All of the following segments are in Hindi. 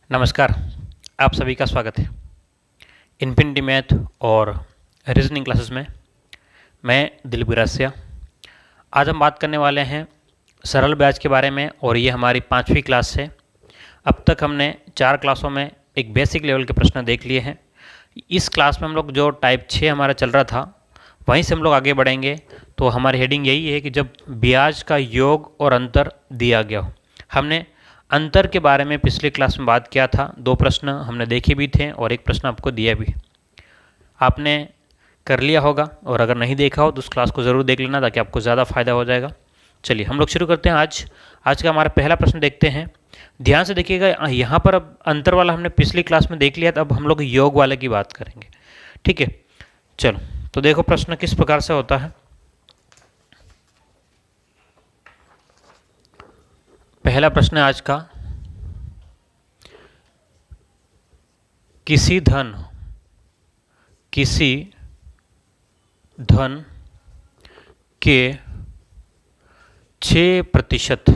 नमस्कार। आप सभी का स्वागत है इन्फिनिटी मैथ और रीजनिंग क्लासेस में। मैं दिलीप गिरासिया। आज हम बात करने वाले हैं सरल ब्याज के बारे में और ये हमारी 5वीं क्लास है। अब तक हमने 4 क्लासों में एक बेसिक लेवल के प्रश्न देख लिए हैं। इस क्लास में हम लोग जो टाइप 6 हमारा चल रहा था वहीं से हम लोग आगे बढ़ेंगे। तो हमारी हेडिंग यही है कि जब ब्याज का योग और अंतर दिया गया हो। हमने अंतर के बारे में पिछली क्लास में बात किया था। 2 प्रश्न हमने देखे भी थे और एक प्रश्न आपको दिया भी। आपने कर लिया होगा और अगर नहीं देखा हो तो उस क्लास को ज़रूर देख लेना ताकि आपको ज़्यादा फायदा हो जाएगा। चलिए हम लोग शुरू करते हैं। आज का हमारा पहला प्रश्न देखते हैं। ध्यान से देखिएगा, यहाँ पर अब अंतर वाला हमने पिछली क्लास में देख लिया था। अब हम लोग योग वाले की बात करेंगे। ठीक है, चलो तो देखो प्रश्न किस प्रकार से होता है। पहला प्रश्न है आज का, किसी धन के 6%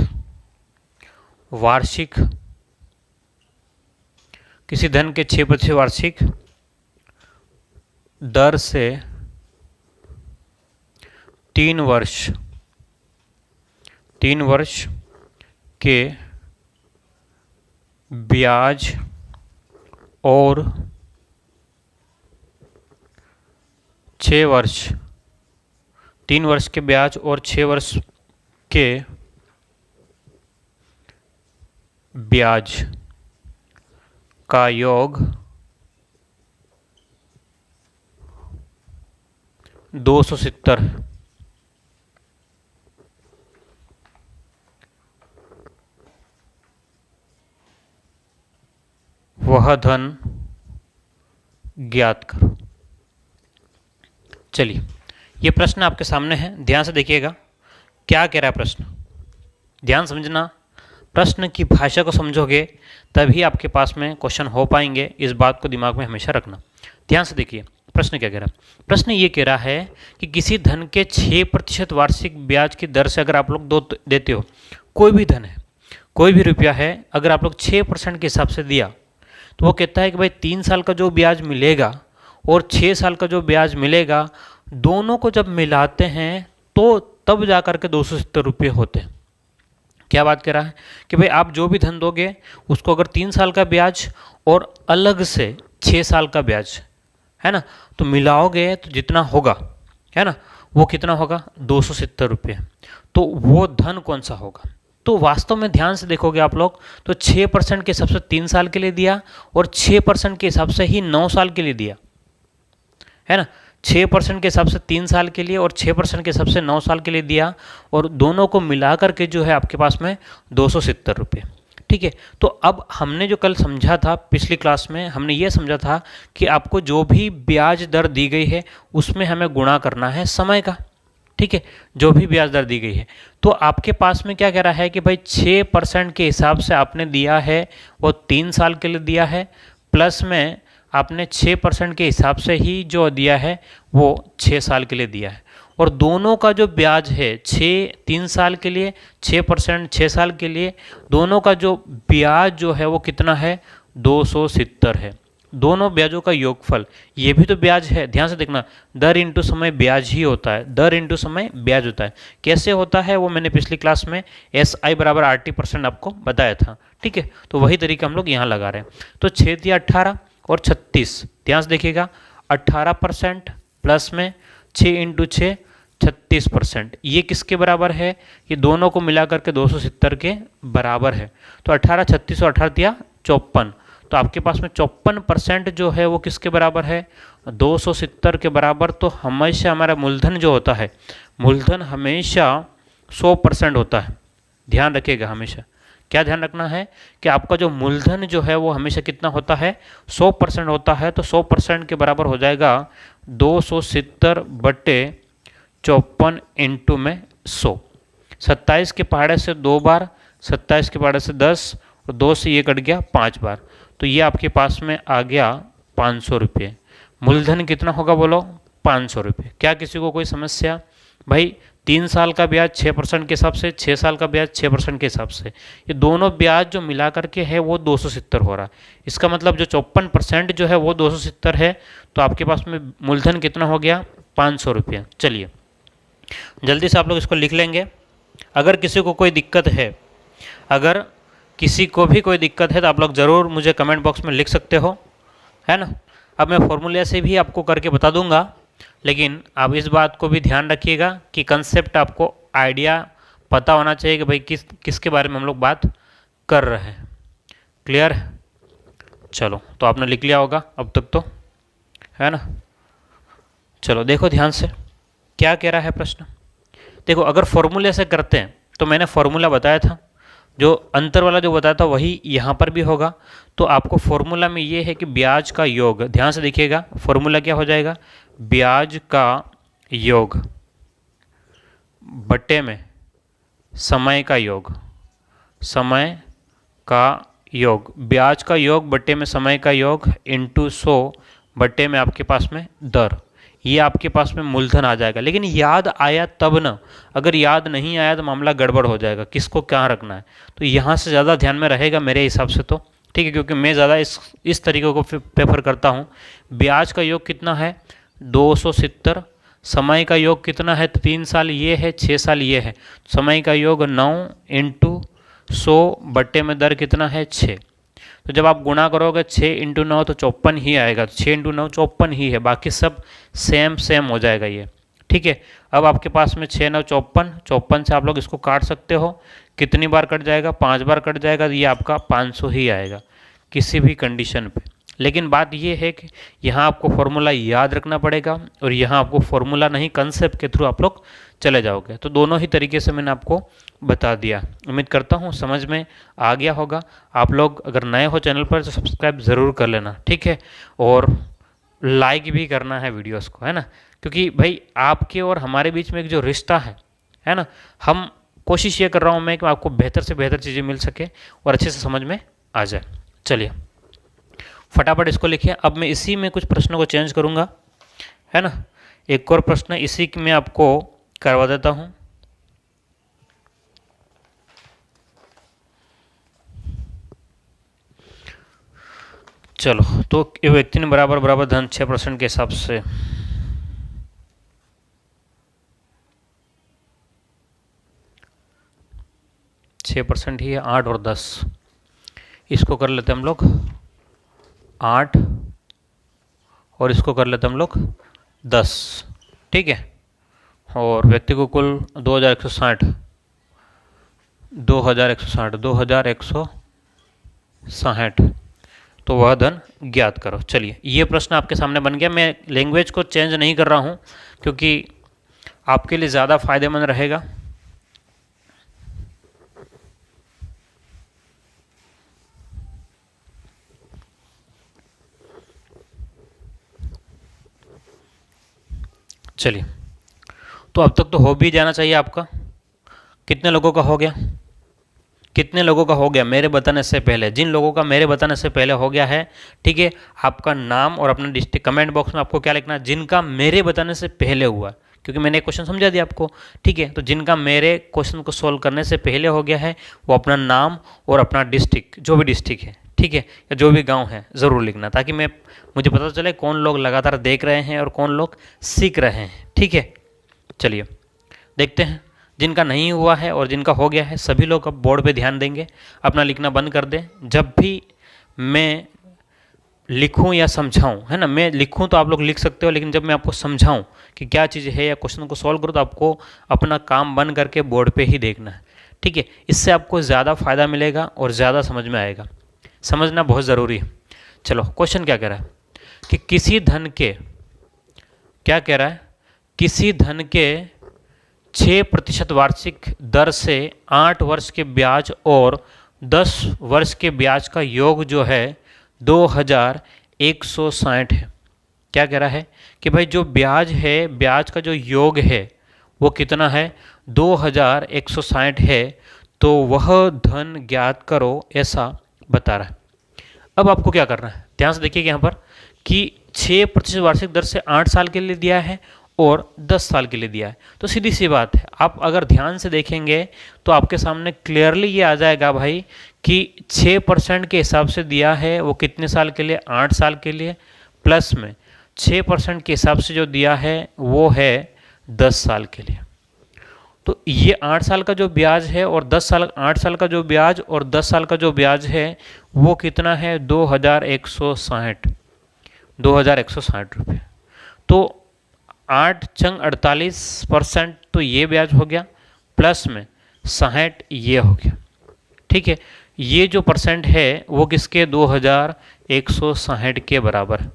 वार्षिक, किसी धन के 6% वार्षिक दर से 3 वर्ष के ब्याज और 6 वर्ष, 3 वर्ष के ब्याज और 6 वर्ष के ब्याज का योग 270 वह धन ज्ञात करो। चलिए ये प्रश्न आपके सामने है, ध्यान से देखिएगा क्या कह रहा है प्रश्न। ध्यान समझना, प्रश्न की भाषा को समझोगे तभी आपके पास में क्वेश्चन हो पाएंगे। इस बात को दिमाग में हमेशा रखना। ध्यान से देखिए प्रश्न क्या कह रहा है। प्रश्न ये कह रहा है कि किसी धन के 6% वार्षिक ब्याज की दर से अगर आप लोग देते हो, कोई भी धन है, कोई भी रुपया है, अगर आप लोग 6% के हिसाब से दिया तो वो कहता है कि भाई 3 साल का जो ब्याज मिलेगा और 6 साल का जो ब्याज मिलेगा, दोनों को जब मिलाते हैं तो तब जा कर के 270 रुपये होते हैं। क्या बात कर रहा है कि भाई आप जो भी धन दोगे उसको अगर 3 साल का ब्याज और अलग से 6 साल का ब्याज है ना, तो मिलाओगे तो जितना होगा है ना, वो कितना होगा 270 रुपये। तो वो धन कौन सा होगा? तो वास्तव में ध्यान से देखोगे आप लोग तो 6% के हिसाब से 3 साल के लिए दिया और 6% के हिसाब से ही 9 साल के लिए दिया है ना। 6% के हिसाब से 3 साल के लिए और 6% के हिसाब से 9 साल के लिए दिया और दोनों को मिला करके जो है आपके पास में 270 रुपये। ठीक है, तो अब हमने जो कल समझा था पिछली क्लास में, हमने ये समझा था कि आपको जो भी ब्याज दर दी गई है उसमें हमें गुणा करना है समय का। ठीक है, जो भी ब्याज दर दी गई है। तो आपके पास में क्या कह रहा है कि भाई 6% के हिसाब से आपने दिया है वो 3 साल के लिए दिया है, प्लस में आपने 6% के हिसाब से ही जो दिया है वो 6 साल के लिए दिया है। और दोनों का जो ब्याज है 3 साल के लिए 6%, 6 साल के लिए, दोनों का जो ब्याज जो है वो कितना है 270 है। दोनों ब्याजों का योगफल, ये भी तो ब्याज है। ध्यान से देखना, दर इंटू समय ब्याज ही होता है, दर इंटू समय ब्याज होता है। कैसे होता है वो मैंने पिछली क्लास में SI बराबर RT% आपको बताया था। ठीक है, तो वही तरीका हम लोग यहाँ लगा रहे हैं। तो 6 दिया 18 और 36, ध्यान से देखिएगा 18% प्लस में 6 इंटू 6 36%। ये किसके बराबर है? ये दोनों को मिला करके 270 के बराबर है। तो 18 36 और 18 दिया 54, तो आपके पास में 54% जो है वो किसके बराबर है 270 के बराबर। तो हमेशा हमारा मूलधन जो होता है, मूलधन हमेशा 100% होता है। ध्यान रखिएगा, हमेशा क्या ध्यान रखना है कि आपका जो मूलधन जो है वो हमेशा कितना होता है 100% होता है। तो 100% के बराबर हो जाएगा 270 बटे 54 इंटू में 100। 27 के पहाड़े से 2 बार, 27 के पहाड़े से 10 और 2 से ये कट गया 5 बार। तो ये आपके पास में आ गया 500 रुपये। मूलधन कितना होगा बोलो 500 रुपये। क्या किसी को कोई समस्या? भाई 3 साल का ब्याज 6% के हिसाब से, 6 साल का ब्याज 6% के हिसाब से, ये दोनों ब्याज जो मिला करके है वो 270 हो रहा है। इसका मतलब जो 54% जो है वो 270 है, तो आपके पास में मूलधन कितना हो गया, 500 रुपया। चलिए जल्दी से आप लोग इसको लिख लेंगे। अगर किसी को कोई दिक्कत है, अगर किसी को भी कोई दिक्कत है तो आप लोग ज़रूर मुझे कमेंट बॉक्स में लिख सकते हो, है ना। अब मैं फॉर्मूले से भी आपको करके बता दूंगा, लेकिन आप इस बात को भी ध्यान रखिएगा कि कंसेप्ट आपको आइडिया पता होना चाहिए कि भाई किसके बारे में हम लोग बात कर रहे हैं। क्लियर है? चलो तो आपने लिख लिया होगा अब तक तो, है ना। चलो देखो ध्यान से क्या कह रहा है प्रश्न। देखो अगर फॉर्मूले से करते हैं तो मैंने फॉर्मूला बताया था, जो अंतर वाला जो बताया था वही यहाँ पर भी होगा। तो आपको फॉर्मूला में ये है कि ब्याज का योग, ध्यान से देखिएगा, फॉर्मूला क्या हो जाएगा, ब्याज का योग बट्टे में समय का योग, समय का योग, ब्याज का योग बट्टे में समय का योग इंटू 100 बट्टे में आपके पास में दर, ये आपके पास में मूलधन आ जाएगा। लेकिन याद आया तब ना, अगर याद नहीं आया तो मामला गड़बड़ हो जाएगा, किसको क्या रखना है। तो यहाँ से ज़्यादा ध्यान में रहेगा मेरे हिसाब से तो, ठीक है, क्योंकि मैं ज़्यादा इस तरीके को प्रेफर करता हूँ। ब्याज का योग कितना है, 270, समय का योग कितना है, 3 साल ये है, 6 साल ये है, समय का योग 9 इंटू 100 बट्टे में दर कितना है, 6। तो जब आप गुणा करोगे 6 इंटू 9 तो 54 ही आएगा, 6 इंटू 9 54 ही है, बाकी सब सेम हो जाएगा ये, ठीक है। अब आपके पास में 6 9 54, 54 से आप लोग इसको काट सकते हो, कितनी बार कट जाएगा, 5 बार कट जाएगा, तो ये आपका 500 ही आएगा किसी भी कंडीशन पे। लेकिन बात ये है कि यहाँ आपको फॉर्मूला याद रखना पड़ेगा, और यहाँ आपको फॉर्मूला नहीं कंसेप्ट के थ्रू आप लोग चले जाओगे। तो दोनों ही तरीके से मैंने आपको बता दिया, उम्मीद करता हूँ समझ में आ गया होगा। आप लोग अगर नए हो चैनल पर तो सब्सक्राइब ज़रूर कर लेना, ठीक है, और लाइक भी करना है वीडियोस को, है ना, क्योंकि भाई आपके और हमारे बीच में एक जो रिश्ता है ना, हम कोशिश ये कर रहा हूँ मैं कि आपको बेहतर से बेहतर चीज़ें मिल सके और अच्छे से समझ में आ जाए। चलिए फटाफट इसको लिखिए। अब मैं इसी में कुछ प्रश्नों को चेंज करूँगा, है ना, एक और प्रश्न इसी में आपको करवा देता हूँ। चलो तो एक व्यक्ति ने बराबर धन 6% के हिसाब से, % ही है, 8 और 10, इसको कर लेते हम लोग 8 और इसको कर लेते हम लोग 10, ठीक है। और व्यक्ति को कुल 2160 तो वह धन ज्ञात करो। चलिए ये प्रश्न आपके सामने बन गया। मैं लैंग्वेज को चेंज नहीं कर रहा हूँ क्योंकि आपके लिए ज़्यादा फायदेमंद रहेगा। चलिए तो अब तक तो हो भी जाना चाहिए आपका। कितने लोगों का हो गया, कितने लोगों का हो गया मेरे बताने से पहले? जिन लोगों का मेरे बताने से पहले हो गया है, ठीक है, आपका नाम और अपना डिस्ट्रिक्ट कमेंट बॉक्स में आपको क्या लिखना है, जिनका मेरे बताने से पहले हुआ, क्योंकि मैंने एक क्वेश्चन समझा दिया आपको, ठीक है। तो जिनका मेरे क्वेश्चन को सोल्व करने से पहले हो गया है वो अपना नाम और अपना डिस्ट्रिक्ट, जो भी डिस्ट्रिक्ट है, ठीक है, या जो भी गाँव है, ज़रूर लिखना, ताकि मुझे पता चले कौन लोग लगातार देख रहे हैं और कौन लोग सीख रहे हैं, ठीक है। चलिए देखते हैं जिनका नहीं हुआ है और जिनका हो गया है, सभी लोग अब बोर्ड पे ध्यान देंगे, अपना लिखना बंद कर दें। जब भी मैं लिखूं या समझाऊं, है ना, मैं लिखूं तो आप लोग लिख सकते हो, लेकिन जब मैं आपको समझाऊं कि क्या चीज़ है या क्वेश्चन को सॉल्व करूं, तो आपको अपना काम बंद करके बोर्ड पे ही देखना है, ठीक है। इससे आपको ज़्यादा फायदा मिलेगा और ज़्यादा समझ में आएगा। समझना बहुत ज़रूरी है। चलो क्वेश्चन क्या कह रहा है कि किसी धन के, क्या कह रहा है, किसी धन के 6% वार्षिक दर से 8 वर्ष के ब्याज और 10 वर्ष के ब्याज का योग जो है 2160 है। क्या कह रहा है कि भाई जो ब्याज है, ब्याज का जो योग है वो कितना है, 2160 है, तो वह धन ज्ञात करो, ऐसा बता रहा है। अब आपको क्या करना है, ध्यान से देखिए यहाँ पर कि 6% वार्षिक दर से 8 साल के लिए दिया है और 10 साल के लिए दिया है। तो सीधी सी बात है, आप अगर ध्यान से देखेंगे तो आपके सामने क्लियरली ये आ जाएगा भाई कि 6% के हिसाब से दिया है वो कितने साल के लिए, 8 साल के लिए, प्लस में 6% के हिसाब से जो दिया है वो है 10 साल के लिए। तो ये 8 साल का जो ब्याज है और 8 साल का जो ब्याज और 10 साल का जो ब्याज है वो कितना है, 2160 रुपये। तो 8 चंग 48% तो ये ब्याज हो गया, प्लस में 60 ये हो गया। ठीक है, ये जो परसेंट है वो किसके, 2160 के बराबर है।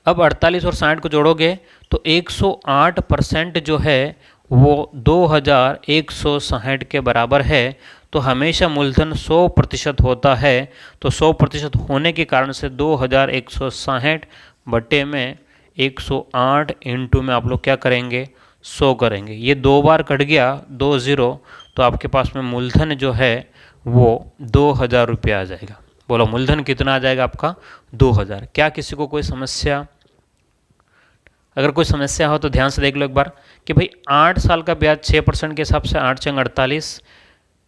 अब 48 और 60 को जोड़ोगे तो 108% जो है वो 2160 के बराबर है। तो हमेशा मूलधन 100% होता है, तो 100% होने के कारण से 2160 बटे में 108 इंटू में आप लोग क्या करेंगे, 100 करेंगे। ये 2 बार कट गया, 2 0, तो आपके पास में मूलधन जो है वो 2000 रुपये आ जाएगा। बोलो मूलधन कितना आ जाएगा आपका, 2000। क्या किसी को कोई समस्या? अगर कोई समस्या हो तो ध्यान से देख लो एक बार कि भाई 8 साल का ब्याज 6% के हिसाब से 8 चंग 48,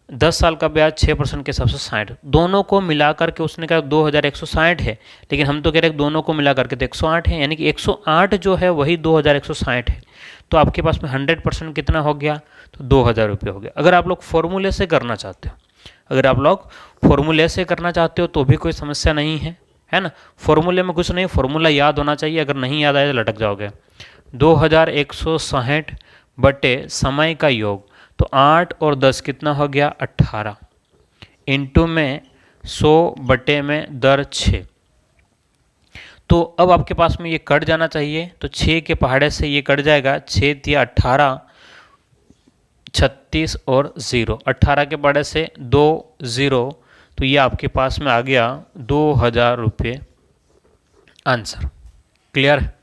10 साल का ब्याज 6% के हिसाब से 60, दोनों को मिलाकर के उसने कहा 2160 है, लेकिन हम तो कह रहे हैं दोनों को मिलाकर के तो 108 है, यानी कि 108 जो है वही 2160 है। तो आपके पास में 100% कितना हो गया, तो 2000 रुपये हो गया। अगर आप लोग फॉर्मूले से करना चाहते हो, अगर आप लोग फॉर्मूले से करना चाहते हो तो भी कोई समस्या नहीं है ना। फॉर्मूले में कुछ नहीं, फॉर्मूला याद होना चाहिए, अगर नहीं याद आए तो लटक जाओगे। 2160 बटे समय का योग, तो 8 और 10 कितना हो गया, 18, इंटू में 100 बटे में दर 6। तो अब आपके पास में ये कट जाना चाहिए, तो 6 के पहाड़े से ये कट जाएगा, 6 या 18, 36 और 0, 18 के पहाड़े से 2 0, तो ये आपके पास में आ गया 2000 रुपये आंसर। क्लियर है?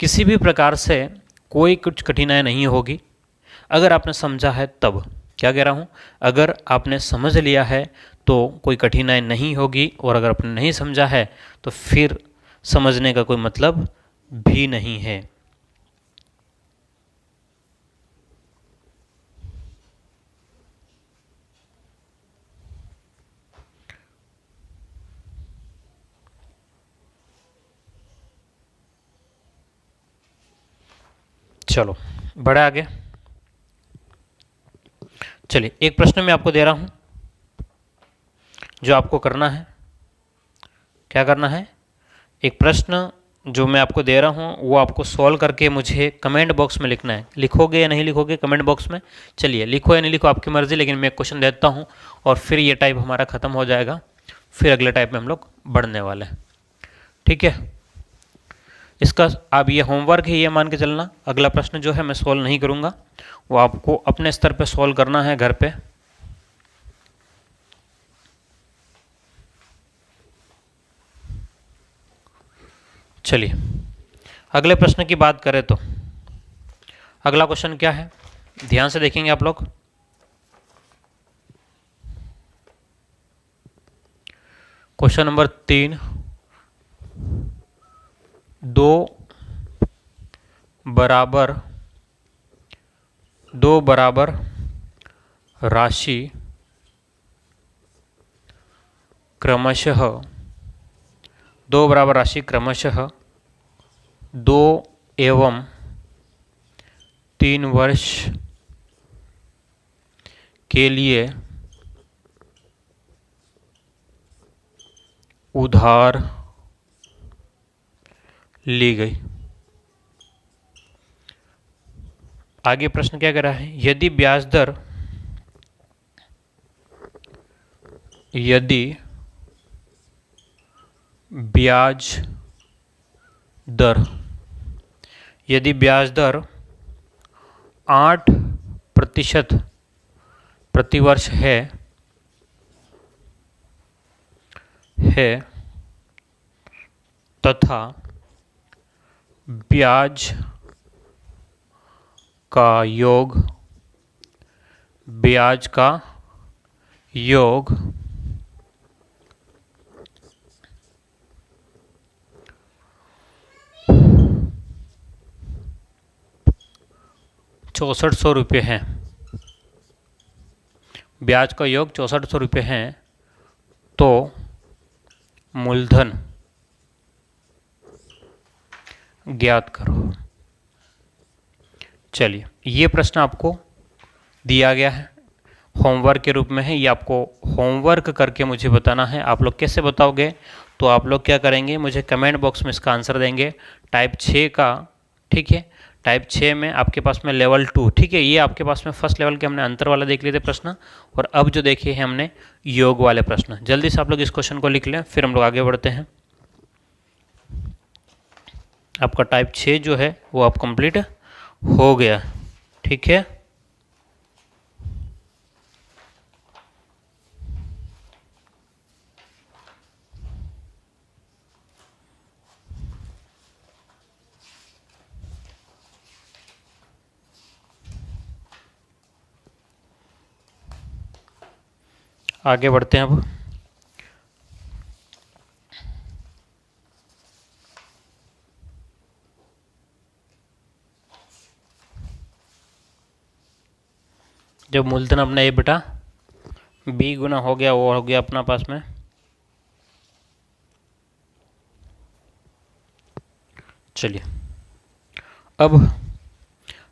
किसी भी प्रकार से कोई कुछ कठिनाई नहीं होगी अगर आपने समझा है तब। क्या कह रहा हूँ, अगर आपने समझ लिया है तो कोई कठिनाई नहीं होगी, और अगर आपने नहीं समझा है तो फिर समझने का कोई मतलब भी नहीं है। चलो बढ़े आगे। चलिए एक प्रश्न मैं आपको दे रहा हूं, जो आपको करना है, क्या करना है, एक प्रश्न जो मैं आपको दे रहा हूं वो आपको सॉल्व करके मुझे कमेंट बॉक्स में लिखना है। लिखोगे या नहीं लिखोगे कमेंट बॉक्स में, चलिए लिखो या नहीं लिखो आपकी मर्जी, लेकिन मैं एक क्वेश्चन देता हूं और फिर ये टाइप हमारा ख़त्म हो जाएगा, फिर अगले टाइप में हम लोग बढ़ने वाले हैं। ठीक है, इसका आप ये होमवर्क है, ये मान के चलना। अगला प्रश्न जो है मैं सॉल्व नहीं करूँगा, वो आपको अपने स्तर पे सॉल्व करना है घर पे। चलिए अगले प्रश्न की बात करें तो अगला क्वेश्चन क्या है, ध्यान से देखेंगे आप लोग। क्वेश्चन नंबर 3, दो बराबर राशि क्रमशः 2 एवं 3 वर्ष के लिए उधार ली गई। आगे प्रश्न क्या कह रहा है, यदि ब्याज दर यदि ब्याज दर 8% प्रतिवर्ष है तथा ब्याज का योग 1 6400 है, ब्याज का योग 6400 है, तो मूलधन ज्ञात करो। चलिए, ये प्रश्न आपको दिया गया है, होमवर्क के रूप में है। ये आपको होमवर्क करके मुझे बताना है। आप लोग कैसे बताओगे? तो आप लोग क्या करेंगे, मुझे कमेंट बॉक्स में इसका आंसर देंगे। टाइप 6 का, ठीक है, टाइप 6 में आपके पास में लेवल 2, ठीक है, ये आपके पास में फर्स्ट लेवल के हमने अंतर वाला देख लिए थे प्रश्न, और अब जो देखे हैं हमने योग वाले प्रश्न। जल्दी से आप लोग इस क्वेश्चन को लिख लें, फिर हम लोग आगे बढ़ते हैं। आपका टाइप 6 जो है वो आप कंप्लीट हो गया, ठीक है। आगे बढ़ते हैं अब। जब मूलधन अपना ए बेटा बी गुना हो गया, वो हो गया अपना पास में। चलिए, अब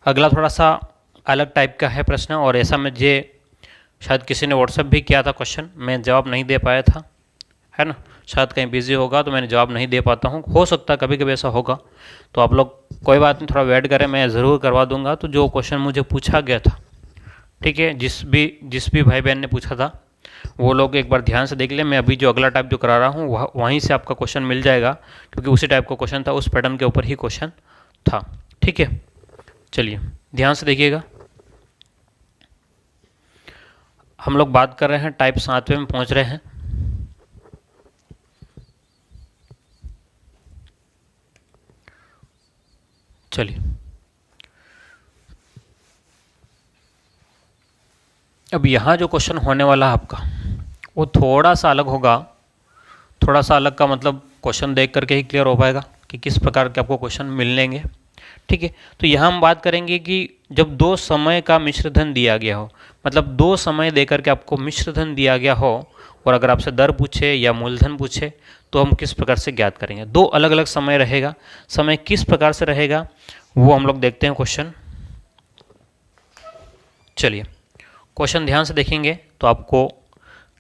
अगला थोड़ा सा अलग टाइप का है प्रश्न, और ऐसा मुझे शायद किसी ने व्हाट्सएप भी किया था क्वेश्चन, मैं जवाब नहीं दे पाया था, है ना। शायद कहीं बिजी होगा तो मैंने जवाब नहीं दे पाता हूँ, हो सकता है कभी कभी ऐसा होगा। तो आप लोग कोई बात नहीं, थोड़ा वेट करें, मैं ज़रूर करवा दूंगा। तो जो क्वेश्चन मुझे पूछा गया था, ठीक है, जिस भी भाई बहन ने पूछा था वो लोग एक बार ध्यान से देख लें। मैं अभी जो अगला टाइप जो करा रहा हूँ वहीं से आपका क्वेश्चन मिल जाएगा, क्योंकि उसी टाइप का क्वेश्चन था, उस पैटर्न के ऊपर ही क्वेश्चन था, ठीक है। चलिए ध्यान से देखिएगा। हम लोग बात कर रहे हैं टाइप 7वें में पहुंच रहे हैं। चलिए, अब यहाँ जो क्वेश्चन होने वाला है आपका वो थोड़ा सा अलग होगा। थोड़ा सा अलग का मतलब क्वेश्चन देख करके ही क्लियर हो पाएगा कि किस प्रकार के आपको क्वेश्चन मिलेंगे, ठीक है। तो यहाँ हम बात करेंगे कि जब दो समय का मिश्र धन दिया गया हो, मतलब दो समय देकर के आपको मिश्र धन दिया गया हो, और अगर आपसे दर पूछे या मूलधन पूछे तो हम किस प्रकार से ज्ञात करेंगे। दो अलग अलग समय रहेगा, समय किस प्रकार से रहेगा वो हम लोग देखते हैं क्वेश्चन। चलिए, क्वेश्चन ध्यान से देखेंगे तो आपको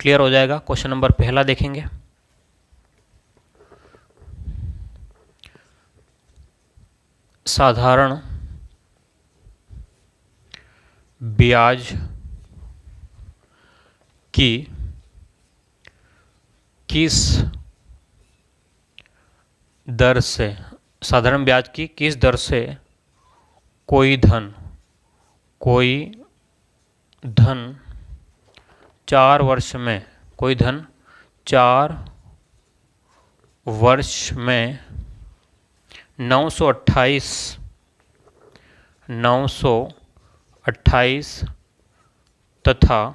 क्लियर हो जाएगा। क्वेश्चन नंबर पहला देखेंगे। साधारण ब्याज की किस दर से, साधारण ब्याज की किस दर से कोई धन 4 वर्ष में, कोई धन 4 वर्ष में 928 तथा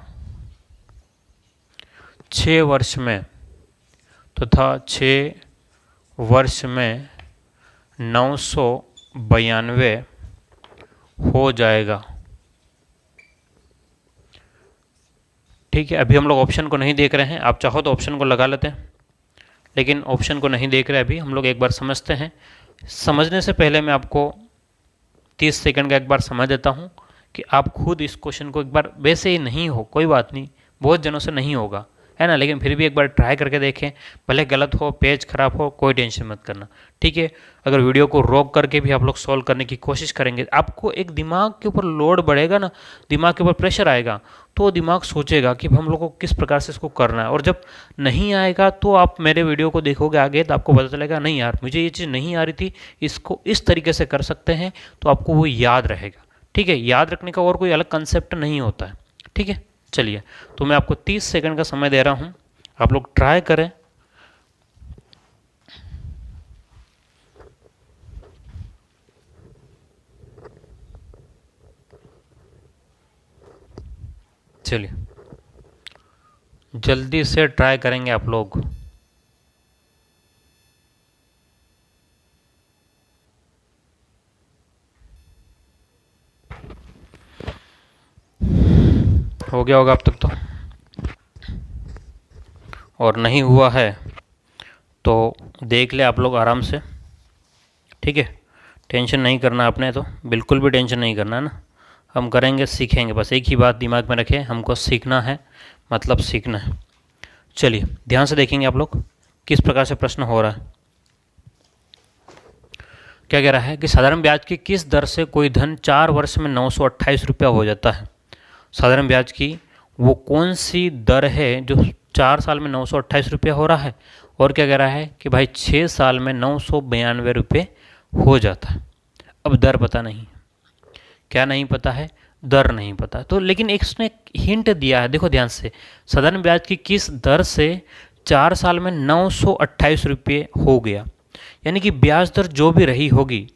6 वर्ष में 992 हो जाएगा, ठीक है। अभी हम लोग ऑप्शन को नहीं देख रहे हैं, आप चाहो तो ऑप्शन को लगा लेते हैं, लेकिन ऑप्शन को नहीं देख रहे अभी हम लोग। एक बार समझते हैं। समझने से पहले मैं आपको 30 सेकंड का एक बार समझ देता हूँ कि आप खुद इस क्वेश्चन को एक बार, वैसे ही नहीं हो कोई बात नहीं, बहुत जनों से नहीं होगा, है ना, लेकिन फिर भी एक बार ट्राई करके देखें। भले गलत हो, पेज खराब हो, कोई टेंशन मत करना, ठीक है। अगर वीडियो को रोक करके भी आप लोग सॉल्व करने की कोशिश करेंगे, आपको एक दिमाग के ऊपर लोड बढ़ेगा ना, दिमाग के ऊपर प्रेशर आएगा, तो दिमाग सोचेगा कि हम लोग को किस प्रकार से इसको करना है। और जब नहीं आएगा तो आप मेरे वीडियो को देखोगे आगे, तो आपको पता चलेगा नहीं यार मुझे ये चीज़ नहीं आ रही थी, इसको इस तरीके से कर सकते हैं, तो आपको वो याद रहेगा, ठीक है। याद रखने का और कोई अलग कंसेप्ट नहीं होता है, ठीक है। चलिए, तो मैं आपको 30 सेकंड का समय दे रहा हूं, आप लोग ट्राई करें। चलिए, जल्दी से ट्राई करेंगे आप लोग। हो गया होगा अब तक तो, और नहीं हुआ है तो देख ले आप लोग आराम से, ठीक है। टेंशन नहीं करना आपने, तो बिल्कुल भी टेंशन नहीं करना है ना, हम करेंगे सीखेंगे, बस एक ही बात दिमाग में रखें, हमको सीखना है, मतलब सीखना है। चलिए ध्यान से देखेंगे आप लोग किस प्रकार से प्रश्न हो रहा है। क्या कह रहा है कि साधारण ब्याज की किस दर से कोई धन 4 वर्ष में 928 रुपया हो जाता है। साधारण ब्याज की वो कौन सी दर है जो 4 साल में 928 रुपया हो रहा है, और क्या कह रहा है कि भाई 6 साल में 992 रुपये हो जाता है। अब दर पता नहीं, क्या नहीं पता है, दर नहीं पता, तो लेकिन एक उसने हिंट दिया है, देखो ध्यान से, साधारण ब्याज की किस दर से 4 साल में 928 रुपये हो गया, यानी कि ब्याज दर जो भी रही होगी,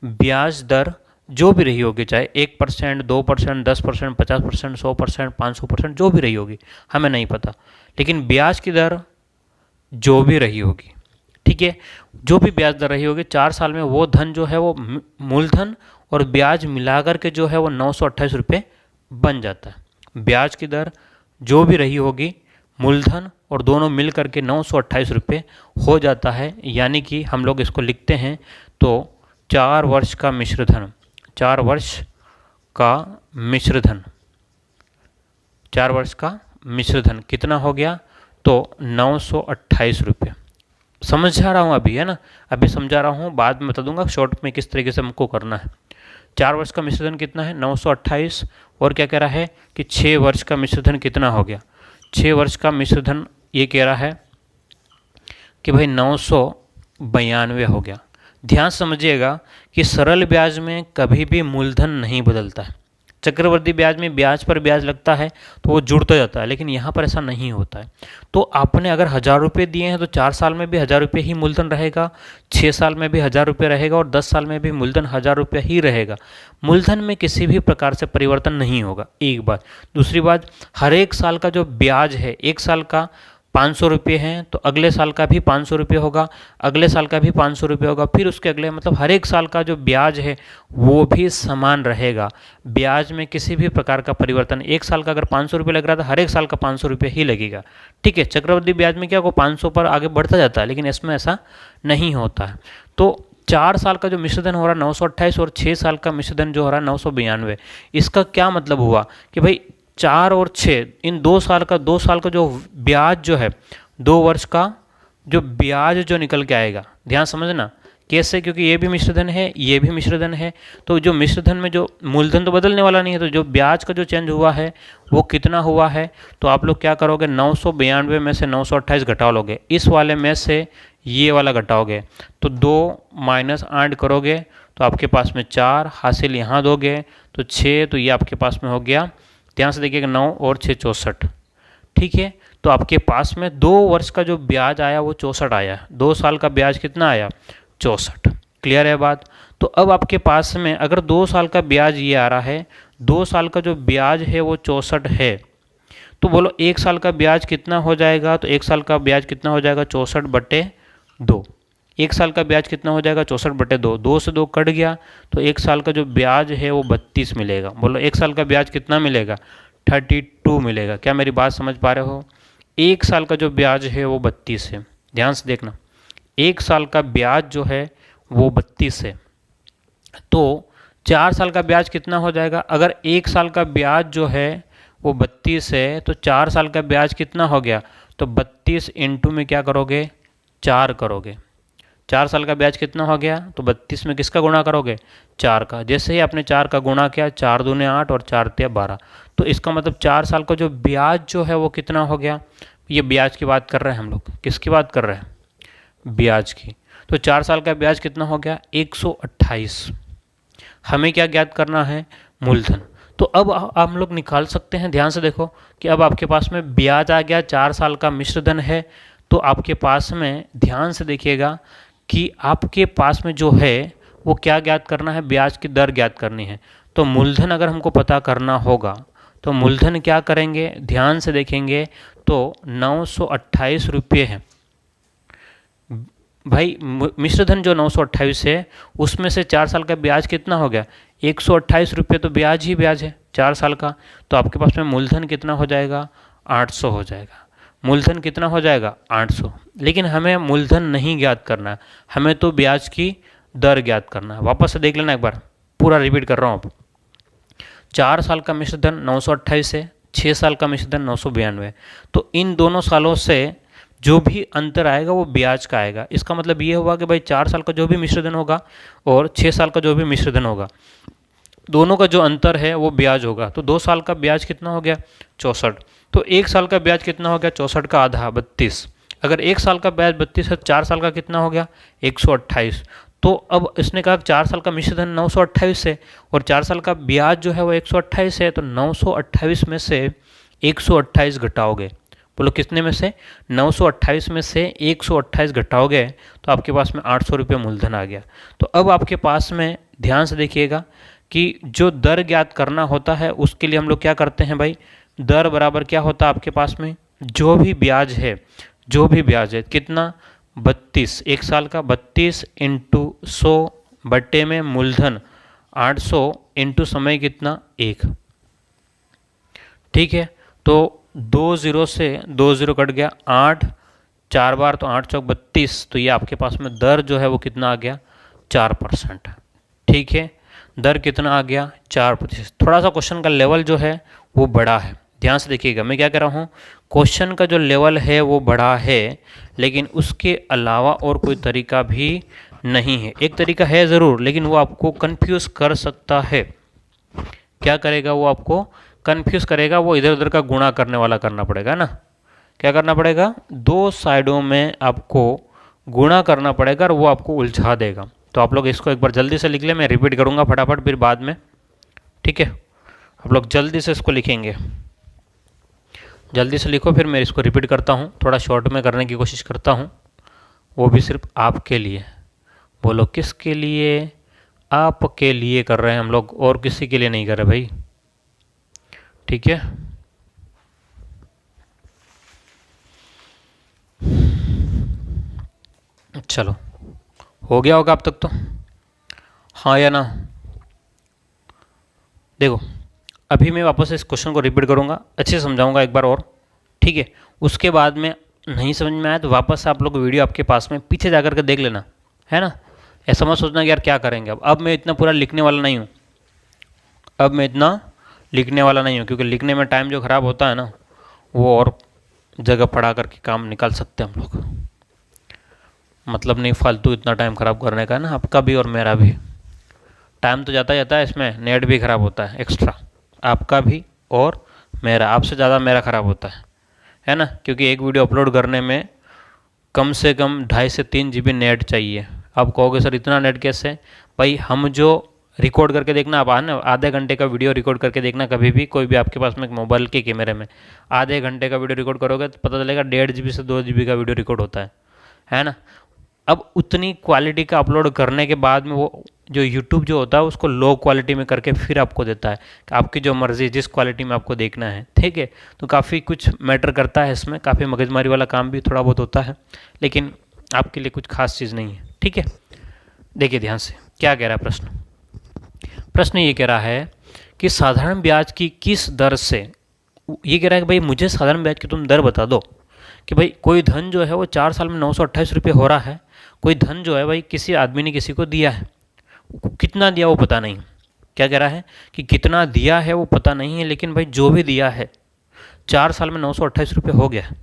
ब्याज दर जो भी रही होगी, चाहे 1%, 2%, 10%, 50%, 100%, 500%, जो भी रही होगी, हमें नहीं पता, लेकिन ब्याज की दर जो भी रही होगी, ठीक है, जो भी ब्याज दर रही होगी 4 साल में, वो धन जो है वो मूलधन और ब्याज मिलाकर के जो है वो 928 रुपये बन जाता है। ब्याज की दर जो भी रही होगी, मूलधन और दोनों मिल करके 928 रुपये हो जाता है, यानी कि हम लोग इसको लिखते हैं तो 4 वर्ष का मिश्र धन, 4 वर्ष का मिश्र धन, 4 वर्ष का मिश्र धन कितना हो गया, तो 928 रुपये। समझा रहा हूँ अभी, है ना, अभी समझा रहा हूँ, बाद में बता दूंगा शॉर्ट में किस तरीके से हमको करना है। 4 वर्ष का मिश्रधन कितना है, 928, और क्या कह रहा है कि 6 वर्ष का मिश्रधन कितना हो गया, 6 वर्ष का मिश्रधन ये कह रहा है कि भाई 992 हो गया। ध्यान समझिएगा कि सरल ब्याज में कभी भी मूलधन नहीं बदलता है, चक्रवर्ती ब्याज में ब्याज पर ब्याज लगता है तो वो जुड़ता जाता है, लेकिन यहाँ पर ऐसा नहीं होता है। तो आपने अगर 1000 रुपये दिए हैं तो 4 साल में भी 1000 रुपये ही मूलधन रहेगा, 6 साल में भी 1000 रुपये रहेगा, और 10 साल में भी मूलधन 1000 रुपये ही रहेगा। मूलधन में किसी भी प्रकार से परिवर्तन नहीं होगा, एक बात। दूसरी बात, हर एक साल का जो ब्याज है, एक साल का 500 रुपये हैं तो अगले साल का भी 500 रुपये होगा, अगले साल का भी 500 रुपये होगा, फिर उसके अगले, मतलब हर एक साल का जो ब्याज है वो भी समान रहेगा। ब्याज में किसी भी प्रकार का परिवर्तन, एक साल का अगर 500 रुपये लग रहा था, हर एक साल का 500 रुपये ही लगेगा, ठीक है। चक्रवृद्धि ब्याज में क्या, को 500 पर आगे बढ़ता जाता है, लेकिन इसमें ऐसा नहीं होता है। तो 4 साल का जो मिश्रधन हो रहा है 928, और 6 साल का मिश्रधन जो हो रहा है 992, इसका क्या मतलब हुआ कि भाई 4 और 6, इन 2 साल का जो ब्याज जो है, 2 वर्ष का जो ब्याज जो निकल के आएगा, ध्यान समझना कैसे, क्योंकि ये भी मिश्रधन है, ये भी मिश्रधन है, तो जो मिश्रधन में जो मूलधन तो बदलने वाला नहीं है, तो जो ब्याज का जो चेंज हुआ है वो कितना हुआ है, तो आप लोग क्या करोगे, 992 में से 928 घटा लोगे, इस वाले में से ये वाला घटाओगे, तो 2 - 8 करोगे तो आपके पास में 4 हासिल, यहाँ दोगे तो 6, तो ये आपके पास में हो गया, ध्यान से देखिएगा, 9 और 6 64, ठीक है। तो आपके पास में 2 वर्ष का जो ब्याज आया वो 64 आया, 2 साल का ब्याज कितना आया, 64। क्लियर है बात। तो अब आपके पास में अगर 2 साल का ब्याज ये आ रहा है, 2 साल का जो ब्याज है वो 64 है, तो बोलो 1 साल का ब्याज कितना हो जाएगा, तो 1 साल का ब्याज कितना हो जाएगा, 64/2। 1 साल का ब्याज कितना हो जाएगा, 64/2, 2 से 2 कट गया, तो 1 साल का जो ब्याज है वो 32 मिलेगा। बोलो 1 साल का ब्याज कितना मिलेगा, 32 मिलेगा। क्या मेरी बात समझ पा रहे हो, 1 साल का जो ब्याज है वो 32 है, ध्यान से देखना, 1 साल का ब्याज जो है वो 32 है, तो 4 साल का ब्याज कितना हो जाएगा, अगर 1 साल का ब्याज जो है वो 32 है, तो 4 साल का ब्याज कितना हो गया, तो 32 इंटू में क्या करोगे, 4 करोगे। 4 साल का ब्याज कितना हो गया, तो 32 में किसका गुणा करोगे, 4 का। जैसे ही आपने 4 का गुणा किया, 4 दूने 8 और 4 तिया 12, तो इसका मतलब 4 साल का जो ब्याज जो है वो कितना हो गया, ये ब्याज की बात कर रहे हैं हम लोग, किसकी बात कर रहे हैं, ब्याज की। तो 4 साल का ब्याज कितना हो गया, 128। हमें क्या ज्ञात करना है, मूलधन। तो अब हम लोग निकाल सकते हैं, ध्यान से देखो कि अब आपके पास में ब्याज आ गया, 4 साल का मिश्रधन है, तो आपके पास में ध्यान से देखिएगा कि आपके पास में जो है वो क्या ज्ञात करना है, ब्याज की दर ज्ञात करनी है। तो मूलधन अगर हमको पता करना होगा तो मूलधन क्या करेंगे, ध्यान से देखेंगे तो 928 रुपये है, भाई मिश्र धन जो 928 है उसमें से 4 साल का ब्याज कितना हो गया, 128 रुपये, तो ब्याज ही ब्याज है 4 साल का। तो आपके पास में मूलधन कितना हो जाएगा, 800 हो जाएगा। मूलधन कितना हो जाएगा, 800। लेकिन हमें मूलधन नहीं ज्ञात करना है, हमें तो ब्याज की दर ज्ञात करना है। वापस से देख लेना एक बार, पूरा रिपीट कर रहा हूँ अब। 4 साल का मिश्र धन 928 है, 6 साल का मिश्र धन 992। तो इन दोनों सालों से जो भी अंतर आएगा वो ब्याज का आएगा। इसका मतलब ये हुआ कि भाई 4 साल का जो भी मिश्र धन होगा और 6 साल का जो भी मिश्र धन होगा, दोनों का जो अंतर है वो ब्याज होगा। तो 2 साल का ब्याज कितना हो गया, 64। तो 1 साल का ब्याज कितना हो गया, 64 का आधा 32। अगर 1 साल का ब्याज 32 है, 4 साल का कितना हो गया, 128। तो अब इसने कहा 4 साल का मिश्र धन 928 है और 4 साल का ब्याज जो है वो 128 है। तो 928 में से 128 घटाओगे, बोलो कितने में से, 928 में से 128 घटाओगे तो आपके पास में 800 रुपये मूलधन आ गया। तो अब आपके पास में ध्यान से देखिएगा कि जो दर ज्ञात करना होता है उसके लिए हम लोग क्या करते हैं भाई, दर बराबर क्या होता है आपके पास में, जो भी ब्याज है, जो भी ब्याज है कितना, 32, 1 साल का 32 इंटू 100 बट्टे में मूलधन 800 इंटू समय कितना, 1। ठीक है, तो 2 0 से 2 0 कट गया, 8 4 बार तो 8 चौक 32। तो ये आपके पास में दर जो है वो कितना आ गया, 4%। ठीक है, दर कितना आ गया, 4%। थोड़ा सा क्वेश्चन का लेवल जो है वो बड़ा है, ध्यान से देखिएगा मैं क्या कह रहा हूँ, क्वेश्चन का जो लेवल है वो बड़ा है, लेकिन उसके अलावा और कोई तरीका भी नहीं है। एक तरीका है ज़रूर, लेकिन वो आपको कंफ्यूज कर सकता है। क्या करेगा वो, आपको कंफ्यूज करेगा, वो इधर उधर का गुणा करने वाला करना पड़ेगा ना। क्या करना पड़ेगा, 2 साइडों में आपको गुणा करना पड़ेगा और वो आपको उलझा देगा। तो आप लोग इसको एक बार जल्दी से लिख ले, मैं रिपीट करूँगा फटाफट फिर बाद में। ठीक है, आप लोग जल्दी से इसको लिखेंगे, जल्दी से लिखो, फिर मैं इसको रिपीट करता हूँ, थोड़ा शॉर्ट में करने की कोशिश करता हूँ, वो भी सिर्फ आपके लिए। बोलो किसके लिए, आपके लिए कर रहे हैं हम लोग, और किसी के लिए नहीं कर रहे भाई। ठीक है, चलो हो गया होगा अब तक तो, हाँ या ना। देखो अभी मैं वापस इस क्वेश्चन को रिपीट करूँगा, अच्छे से समझाऊंगा एक बार और। ठीक है, उसके बाद में नहीं समझ में आया तो वापस आप लोग वीडियो आपके पास में पीछे जा कर के देख लेना, है ना। ऐसा मत सोचना कि यार क्या करेंगे अब मैं इतना पूरा लिखने वाला नहीं हूँ, अब मैं इतना लिखने वाला नहीं हूँ, क्योंकि लिखने में टाइम जो ख़राब होता है ना, वो और जगह पढ़ा करके काम निकाल सकते हैं हम लोग। मतलब नहीं फालतू इतना टाइम ख़राब करने का ना, आपका भी और मेरा भी। टाइम तो जाता है इसमें, नेट भी ख़राब होता है एक्स्ट्रा, आपका भी और मेरा, आपसे ज़्यादा मेरा ख़राब होता है ना। क्योंकि एक वीडियो अपलोड करने में कम से कम 2.5 से 3 GB नेट चाहिए। आप कहोगे सर इतना नेट कैसे, भाई हम जो रिकॉर्ड करके देखना, आप आधे घंटे का वीडियो रिकॉर्ड करके देखना, कभी भी कोई भी आपके पास में मोबाइल के कैमरे में आधे घंटे का वीडियो रिकॉर्ड करोगे तो पता चलेगा 1.5 GB से 2 GB का वीडियो रिकॉर्ड होता है ना। अब उतनी क्वालिटी का अपलोड करने के बाद में वो जो YouTube जो होता है उसको लो क्वालिटी में करके फिर आपको देता है कि आपकी जो मर्ज़ी जिस क्वालिटी में आपको देखना है। ठीक है, तो काफ़ी कुछ मैटर करता है इसमें, काफ़ी मगजमारी वाला काम भी थोड़ा बहुत होता है, लेकिन आपके लिए कुछ खास चीज़ नहीं है। ठीक है, देखिए ध्यान से क्या कह रहा है प्रश्न। प्रश्न ये कह रहा है कि साधारण ब्याज की किस दर से, ये कह रहा है कि भाई मुझे साधारण ब्याज की तुम दर बता दो कि भाई कोई धन जो है वो 4 साल में 928 रुपये हो रहा है, कोई धन जो है भाई किसी आदमी ने किसी को दिया है, कितना दिया वो पता नहीं। क्या कह रहा है कि कितना दिया है वो पता नहीं है, लेकिन भाई जो भी दिया है 4 साल में 928 रुपये हो गया है,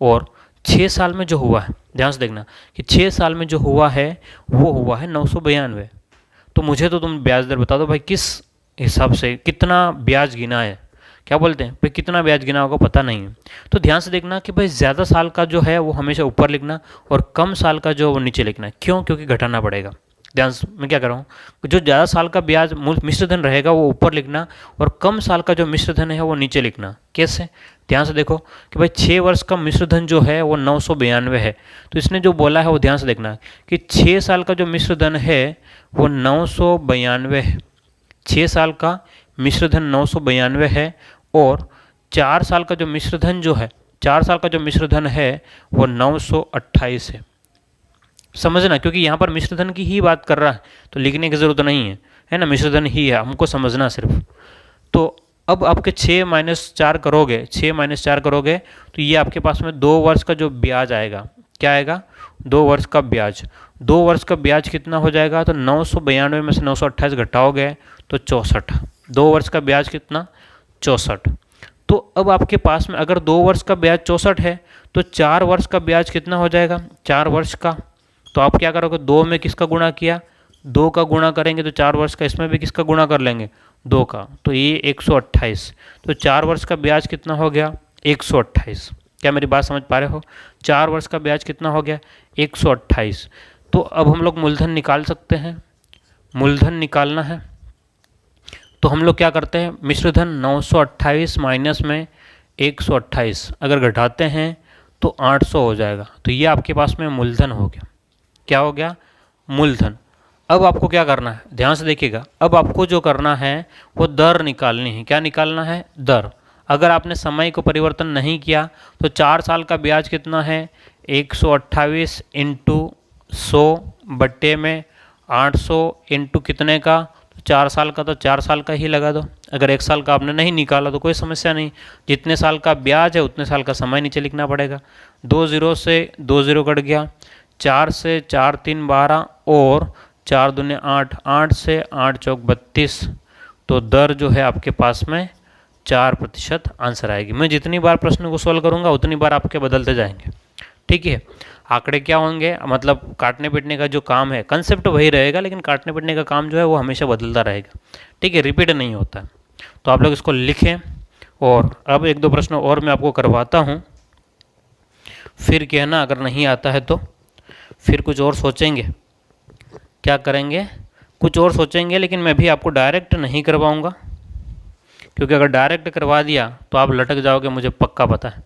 और 6 साल में जो हुआ है, ध्यान से देखना कि 6 साल में जो हुआ है वो हुआ है 992। तो मुझे तो तुम ब्याज दर बता दो भाई, किस हिसाब से कितना ब्याज गिना है, क्या बोलते हैं भाई कितना ब्याज गिना होगा पता नहीं है। तो ध्यान से देखना कि भाई ज़्यादा साल का जो है वो हमेशा ऊपर लिखना और कम साल का जो वो नीचे लिखना है। क्यों, क्योंकि घटाना पड़ेगा। ध्यान से मैं क्या कर रहा हूँ, जो ज़्यादा साल का ब्याज मिश्र धन रहेगा वो ऊपर लिखना और कम साल का जो मिश्र धन है वो नीचे लिखना। कैसे, ध्यान से देखो कि भाई 6 वर्ष का मिश्र धन जो है वो 992 है, तो इसने जो बोला है वो ध्यान से देखना कि 6 साल का जो मिश्र धन है वो 992 है, 6 साल का मिश्र धन 992 है, और 4 साल का जो मिश्र धन जो है, 4 साल का जो मिश्र धन है वो 928 है। समझना, क्योंकि यहाँ पर मिश्र धन की ही बात कर रहा है तो लिखने की ज़रूरत नहीं है, है ना, मिश्र धन ही है, हमको समझना सिर्फ। तो अब आपके 6 माइनस 4 करोगे, 6 माइनस 4 करोगे तो ये आपके पास में 2 वर्ष का जो ब्याज आएगा, क्या आएगा, 2 वर्ष का ब्याज। 2 वर्ष का ब्याज कितना हो जाएगा, तो 992 में से 928 घटाओगे तो 64। 2 वर्ष का ब्याज कितना, 64। तो अब आपके पास में अगर 2 वर्ष का ब्याज 64 है तो 4 वर्ष का ब्याज कितना हो जाएगा, 4 वर्ष का। तो आप क्या करोगे, 2 में किसका गुणा किया, 2 का गुणा करेंगे तो 4 वर्ष का, इसमें भी किसका गुणा कर लेंगे, 2 का, तो ये 128। तो 4 वर्ष का ब्याज कितना हो गया, 128। क्या मेरी बात समझ पा रहे हो, 4 वर्ष का ब्याज कितना हो गया, 128। तो अब हम लोग मूलधन निकाल सकते हैं, मूलधन निकालना है तो हम लोग क्या करते हैं, मिश्रधन 928 माइनस में 128 अगर घटाते हैं तो 800 हो जाएगा। तो ये आपके पास में मूलधन हो गया, क्या हो गया, मूलधन। अब आपको क्या करना है, ध्यान से देखिएगा, अब आपको जो करना है वो दर निकालनी है। क्या निकालना है, दर। अगर आपने समय को परिवर्तन नहीं किया तो 4 साल का ब्याज कितना है, 128 इंटू 100 बट्टे में 800 इंटू कितने का, तो 4 साल का, तो 4 साल का ही लगा दो। अगर 1 साल का आपने नहीं निकाला तो कोई समस्या नहीं, जितने साल का ब्याज है उतने साल का समय नीचे लिखना पड़ेगा। 2 0 से 2 0 कट गया, 4 से 4 3 12 और 4 दूने 8, 8 से 8 चौक 32। तो दर जो है आपके पास में 4% आंसर आएगी। मैं जितनी बार प्रश्न को सॉल्व करूंगा उतनी बार आपके बदलते जाएंगे, ठीक है। आंकड़े क्या होंगे, मतलब काटने पीटने का जो काम है, कंसेप्ट वही रहेगा लेकिन काटने पीटने का काम जो है वो हमेशा बदलता रहेगा, ठीक है, रिपीट नहीं होता है। तो आप लोग इसको लिखें। और अब 1-2 प्रश्न और मैं आपको करवाता हूँ, फिर कहना अगर नहीं आता है तो फिर कुछ और सोचेंगे, क्या करेंगे, कुछ और सोचेंगे। लेकिन मैं भी आपको डायरेक्ट नहीं करवाऊँगा, क्योंकि अगर डायरेक्ट करवा दिया तो आप लटक जाओगे, मुझे पक्का पता है।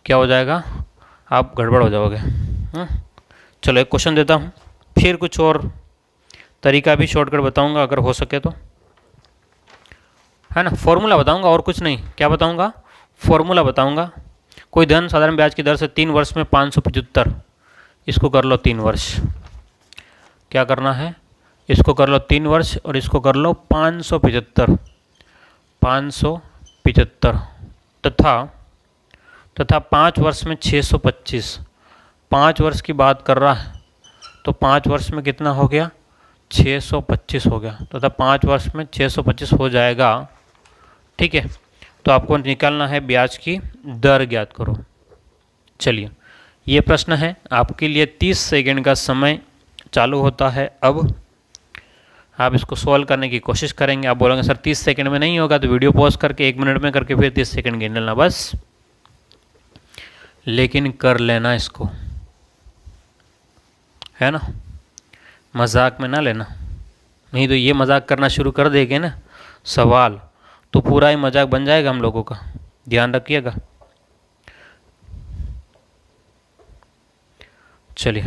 क्या हो जाएगा, आप गड़बड़ हो जाओगे। चलो एक क्वेश्चन देता हूँ, फिर कुछ और तरीका भी शॉर्टकट बताऊँगा अगर हो सके तो, है ना। फॉर्मूला बताऊँगा और कुछ नहीं, क्या बताऊँगा, फॉर्मूला बताऊँगा। कोई धन साधारण ब्याज की दर से 3 वर्ष में 575, इसको कर लो 3 वर्ष। क्या करना है, इसको कर लो 3 वर्ष और इसको कर लो 575, 575 तथा 5 वर्ष में 625। 5 वर्ष की बात कर रहा है तो 5 वर्ष में कितना हो गया, 625 हो गया, तथा 5 वर्ष में 625 हो जाएगा, ठीक है। तो आपको निकालना है ब्याज की दर, ज्ञात करो। चलिए ये प्रश्न है आपके लिए, 30 सेकंड का समय चालू होता है। अब आप इसको सॉल्व करने की कोशिश करेंगे। आप बोलेंगे सर 30 सेकंड में नहीं होगा, तो वीडियो पॉज करके 1 मिनट में करके फिर 30 सेकंड गिन लेना बस, लेकिन कर लेना इसको, है ना, मजाक में ना लेना, नहीं तो ये मजाक करना शुरू कर देंगे ना सवाल, तो पूरा ही मजाक बन जाएगा हम लोगों का, ध्यान रखिएगा। चलिए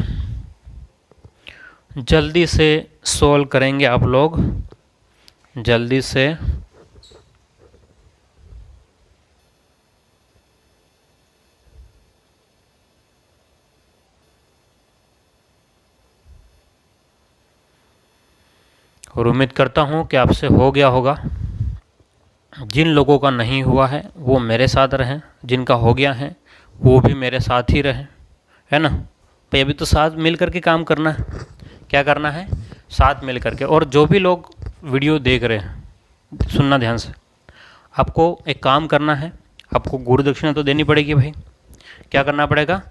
जल्दी से सॉल्व करेंगे आप लोग, जल्दी से। और उम्मीद करता हूँ कि आपसे हो गया होगा। जिन लोगों का नहीं हुआ है वो मेरे साथ रहें, जिनका हो गया है वो भी मेरे साथ ही रहें, है ना। भाई अभी तो साथ मिल करके काम करना है, क्या करना है, साथ मिल करके। और जो भी लोग वीडियो देख रहे हैं, सुनना ध्यान से, आपको एक काम करना है, आपको गुरु दक्षिणा तो देनी पड़ेगी भाई। क्या करना पड़ेगा,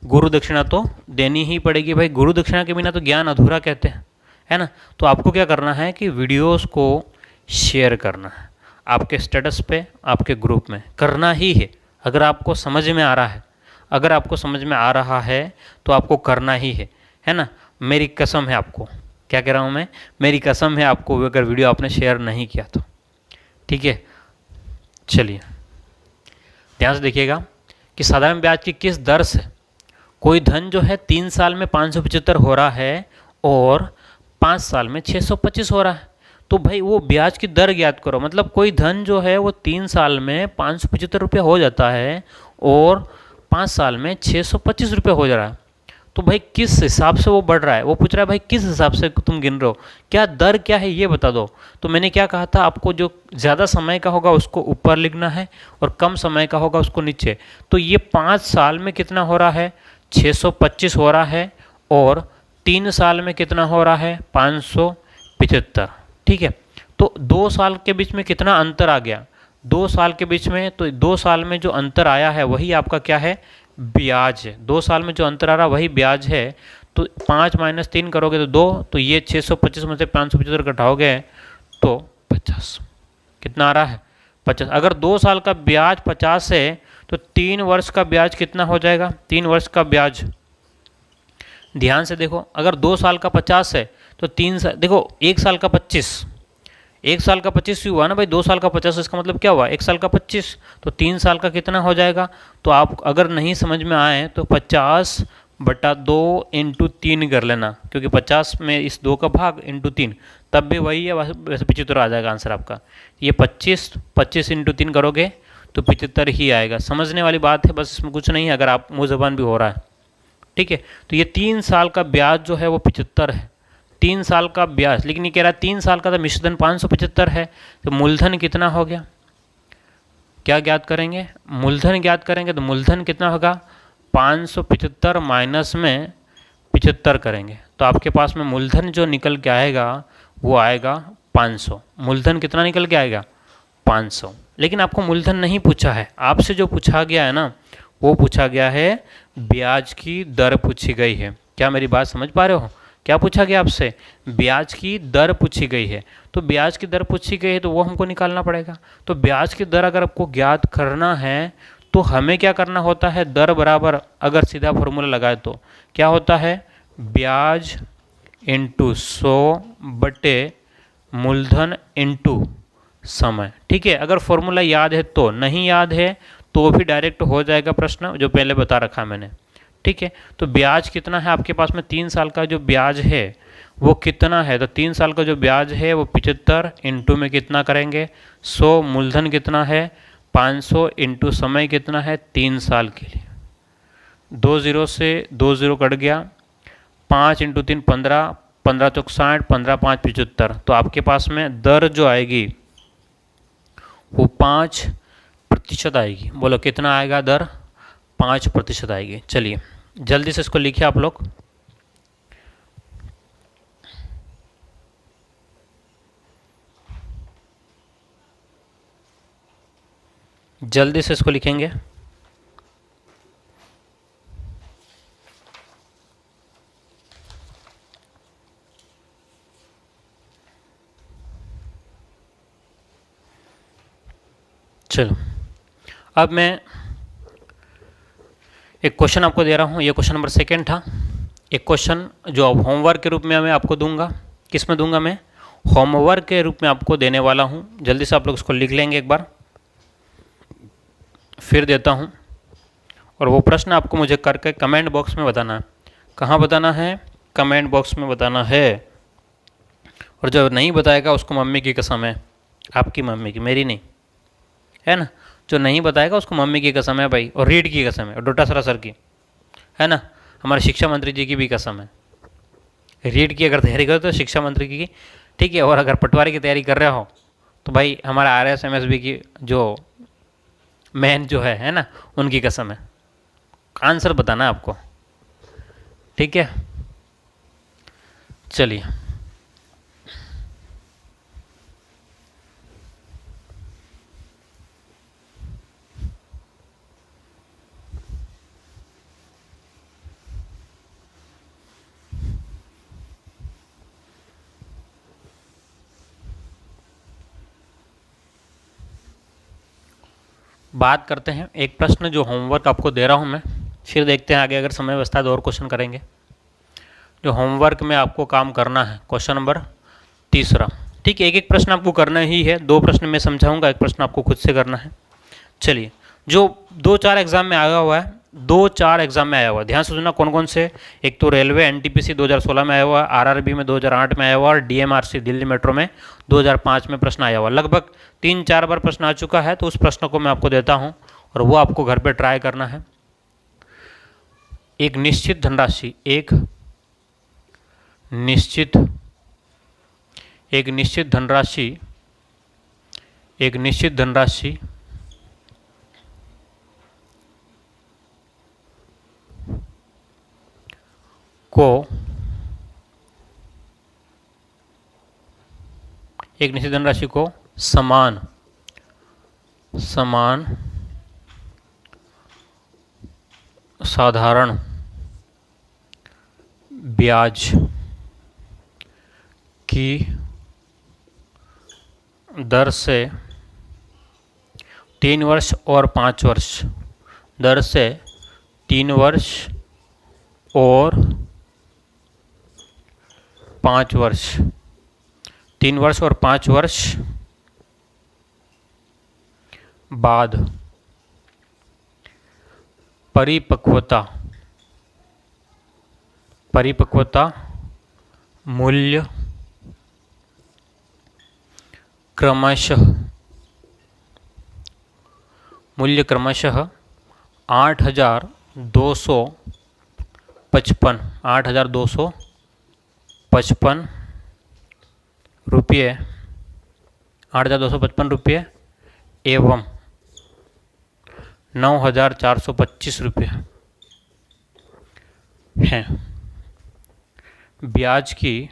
गुरु दक्षिणा तो देनी ही पड़ेगी भाई। गुरु दक्षिणा के बिना तो ज्ञान अधूरा कहते हैं, है ना। तो आपको क्या करना है कि वीडियोस को शेयर करना है, आपके स्टेटस पे, आपके ग्रुप में करना ही है। अगर आपको समझ में आ रहा है, अगर आपको समझ में आ रहा है तो आपको करना ही है ना। मेरी कसम है आपको, क्या कह रहा हूँ मैं, मेरी कसम है आपको, अगर वीडियो आपने शेयर नहीं किया तो, ठीक है। चलिए ध्यान से देखिएगा कि साधारण ब्याज की किस दर से कोई धन जो है 3 साल में 575 हो रहा है और 5 साल में 625 हो रहा है। तो भाई वो ब्याज की दर ज्ञात करो। मतलब कोई धन जो है वो 3 साल में 575 रुपये हो जाता है और 5 साल में 625 रुपये हो जा रहा है। तो भाई किस हिसाब से वो बढ़ रहा है, वो पूछ रहा है भाई किस हिसाब से तुम गिन रहे हो, क्या दर क्या है ये बता दो। तो मैंने क्या कहा था आपको, जो ज़्यादा समय का होगा उसको ऊपर लिखना है और कम समय का होगा उसको नीचे। तो ये 5 साल में कितना हो रहा है, 625 हो रहा है, और 3 साल में कितना हो रहा है, 575। ठीक है, तो 2 साल के बीच में कितना अंतर आ गया, 2 साल के बीच में, तो 2 साल में जो अंतर आया है वही आपका क्या है, ब्याज है। 2 साल में जो अंतर आ रहा वही ब्याज है। तो 5 - 3 करोगे तो 2, तो ये 625 में से 575 घटाओगे तो 50, कितना आ रहा है, 50। अगर 2 साल का ब्याज 50 है तो 3 वर्ष का ब्याज कितना हो जाएगा, 3 वर्ष का ब्याज, ध्यान से देखो, अगर 2 साल का 50 है तो 3 साल, देखो 1 साल का 25, 1 साल का 25 ही हुआ ना भाई, 2 साल का 50, इसका मतलब क्या हुआ, 1 साल का 25, तो 3 साल का कितना हो जाएगा। तो आप अगर नहीं समझ में आए तो 50/2 × 3 कर लेना, क्योंकि 50 में इस 2 का भाग × 3, तब भी वही है, वैसे 75 आ जाएगा आंसर आपका। ये 25 × 3 करोगे तो 75 ही आएगा। समझने वाली बात है, बस इसमें कुछ नहीं है, अगर आप मुँह ज़बान भी हो रहा है। ठीक है, तो ये 3 साल का ब्याज जो है वो 75 है, 3 साल का ब्याज, लेकिन ये कह रहा है 3 साल का तो मिश्रधन 575 है, तो मूलधन कितना हो गया, क्या ज्ञात करेंगे, मूलधन ज्ञात करेंगे। तो मूलधन कितना होगा, 575 माइनस में 75 करेंगे तो आपके पास में मूलधन जो निकल के आएगा वो आएगा 500। मूलधन कितना निकल के आएगा, 500। लेकिन आपको मूलधन नहीं पूछा है, आपसे जो पूछा गया है ना वो पूछा गया है ब्याज की दर पूछी गई है। क्या मेरी बात समझ पा रहे हो, क्या पूछा गया आपसे, ब्याज की दर पूछी गई है। तो ब्याज की दर पूछी गई है तो वो हमको निकालना पड़ेगा। तो ब्याज की दर अगर आपको ज्ञात करना है तो हमें क्या करना होता है, दर बराबर, अगर सीधा फॉर्मूला लगाए तो क्या होता है, ब्याज इंटू 100 बटे मूलधन इंटू समय। ठीक है, अगर फॉर्मूला याद है तो, नहीं याद है तो भी डायरेक्ट हो जाएगा प्रश्न, जो पहले बता रखा मैंने। ठीक है, तो ब्याज कितना है आपके पास में, 3 साल का जो ब्याज है वो कितना है, तो 3 साल का जो ब्याज है वो 75 इंटू में कितना करेंगे 100, मूलधन कितना है 500 इंटू समय कितना है 3 साल के लिए। 2 0 से 2 0 कट गया, 5 इंटू 3 15, 15 चौक 60, 15 5 75। तो आपके पास में दर जो आएगी वो 5% आएगी। बोलो कितना आएगा दर, 5% आएगी। चलिए जल्दी से इसको लिखिए आप लोग। जल्दी से इसको लिखेंगे। चलो अब मैं एक क्वेश्चन आपको दे रहा हूँ, ये क्वेश्चन नंबर 2 था। एक क्वेश्चन जो होमवर्क के रूप में मैं आपको दूंगा, किस में दूंगा मैं, होमवर्क के रूप में आपको देने वाला हूँ। जल्दी से आप लोग इसको लिख लेंगे एक बार, फिर देता हूँ। और वो प्रश्न आपको मुझे करके कमेंट बॉक्स में बताना है। कहाँ बताना है, कमेंट बॉक्स में बताना है। और जो नहीं बताएगा उसको मम्मी की कसम है, आपकी मम्मी की, मेरी नहीं, है ना। जो नहीं बताएगा उसको मम्मी की कसम है भाई, और रीड की कसम है, और डोटासरा सर की, है ना, हमारे शिक्षा मंत्री जी की भी कसम है। रीड की अगर तैयारी करो तो शिक्षा मंत्री की, ठीक है। और अगर पटवारी की तैयारी कर रहे हो तो भाई हमारा RSMSB की जो मैन जो है ना, उनकी कसम है। आंसर बताना है आपको, ठीक है। चलिए बात करते हैं एक प्रश्न जो होमवर्क आपको दे रहा हूं मैं, फिर देखते हैं आगे अगर समय व्यवस्था तो और क्वेश्चन करेंगे। जो होमवर्क में आपको काम करना है क्वेश्चन नंबर 3, ठीक है। एक एक प्रश्न आपको करना ही है, 2 प्रश्न मैं समझाऊंगा, एक प्रश्न आपको खुद से करना है। चलिए, जो 2-4 एग्जाम में आया हुआ है, 2-4 एग्जाम में आया हुआ है, ध्यान से सुनना कौन कौन से। एक तो रेलवे NTPC 2016 में आया हुआ है, RRB में 2008 में आया हुआ, और DMRC दिल्ली मेट्रो में 2005 में प्रश्न आया हुआ। लगभग 3-4 बार प्रश्न आ चुका है, तो उस प्रश्न को मैं आपको देता हूँ और वो आपको घर पे ट्राई करना है। एक निश्चित धनराशि एक निश्चित धनराशि को समान साधारण ब्याज की दर से 3 वर्ष और 5 वर्ष 3 वर्ष और 5 वर्ष बाद परिपक्वता मूल्य क्रमशः 8,255 रुपये एवं 9,425 रुपये हैं। ब्याज की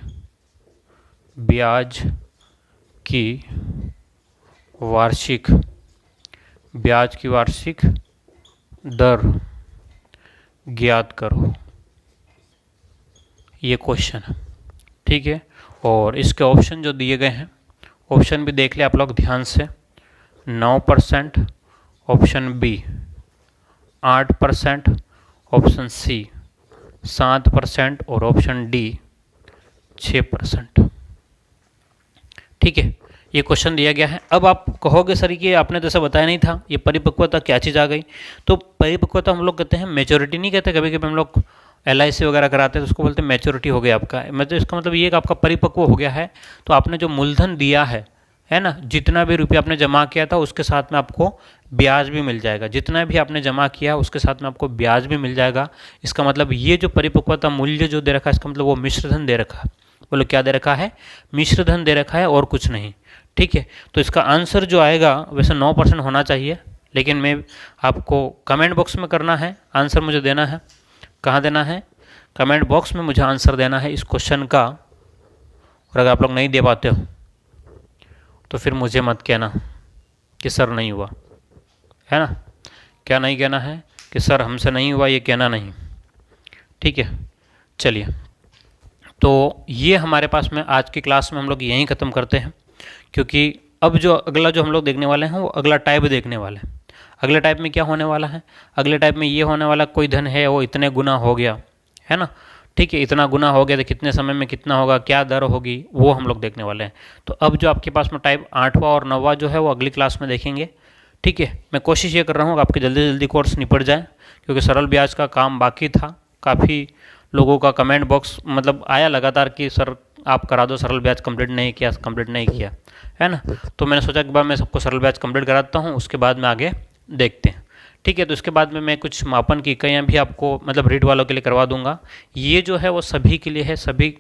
वार्षिक दर ज्ञात करो। ये क्वेश्चन है, ठीक है। और इसके ऑप्शन जो दिए गए हैं, ऑप्शन भी देख ले आप लोग ध्यान से। 9%, ऑप्शन बी 8%, ऑप्शन सी 7% और ऑप्शन डी 6%, ठीक है। ये क्वेश्चन दिया गया है। अब आप कहोगे सर कि आपने तो ऐसा बताया नहीं था, ये परिपक्वता क्या चीज़ आ गई? तो परिपक्वता हम लोग कहते हैं, मेच्योरिटी नहीं कहते। कभी कभी हम लोग LIC वगैरह कराते हैं तो उसको बोलते हैं मैच्योरिटी हो गया आपका। मतलब इसका मतलब ये कि आपका परिपक्व हो गया है। तो आपने जो मूलधन दिया है ना, जितना भी रुपया आपने जमा किया था उसके साथ में आपको ब्याज भी मिल जाएगा। जितना भी आपने जमा किया उसके साथ में आपको ब्याज भी मिल जाएगा। इसका मतलब ये जो परिपक्वता मूल्य जो दे रखा है, इसका मतलब वो मिश्र धन दे रखा है। बोलो क्या दे रखा है? मिश्र धन दे रखा है और कुछ नहीं, ठीक है। तो इसका आंसर जो आएगा वैसे 9% होना चाहिए, लेकिन मैं आपको कमेंट बॉक्स में करना है, आंसर मुझे देना है। कहाँ देना है? कमेंट बॉक्स में मुझे आंसर देना है इस क्वेश्चन का। और अगर आप लोग नहीं दे पाते हो तो फिर मुझे मत कहना कि सर नहीं हुआ, है ना। क्या नहीं कहना है? कि सर हमसे नहीं हुआ, ये कहना नहीं, ठीक है। चलिए, तो ये हमारे पास में आज की क्लास में हम लोग यहीं ख़त्म करते हैं, क्योंकि अब जो अगला जो हम लोग देखने वाले हैं वो अगला टाइप देखने वाले हैं। अगले टाइप में क्या होने वाला है? अगले टाइप में ये होने वाला, कोई धन है वो इतने गुना हो गया, है ना, ठीक है। इतना गुना हो गया तो कितने समय में कितना होगा, क्या दर होगी, वो हम लोग देखने वाले हैं। तो अब जो आपके पास में टाइप 8वां और 9वां जो है वो अगली क्लास में देखेंगे, ठीक है। मैं कोशिश ये कर रहा हूँ कि आपके जल्दी जल्दी कोर्स निपट जाए, क्योंकि सरल ब्याज का काम बाकी था। काफ़ी लोगों का कमेंट बॉक्स मतलब आया लगातार कि सर आप करा दो, सरल ब्याज कंप्लीट नहीं किया, है ना। तो मैंने सोचा कि बार मैं सबको सरल ब्याज कंप्लीट कराता हूँ, उसके बाद में आगे देखते हैं, ठीक है। तो इसके बाद में मैं कुछ मापन की इकाइयाँ भी आपको मतलब रीड वालों के लिए करवा दूंगा। ये जो है वो सभी के लिए है, सभी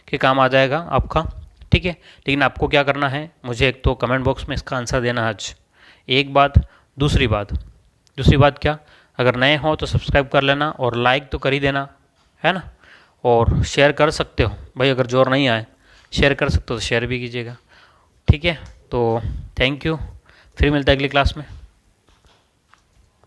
के काम आ जाएगा आपका, ठीक है। लेकिन आपको क्या करना है, मुझे एक तो कमेंट बॉक्स में इसका आंसर देना आज, एक बात। दूसरी बात क्या, अगर नए हो तो सब्सक्राइब कर लेना और लाइक तो कर ही देना, है ना। और शेयर कर सकते हो भाई, अगर जोर नहीं आए शेयर कर सकते हो तो शेयर भी कीजिएगा, ठीक है। तो थैंक यू, फिर मिलते हैं अगली क्लास में।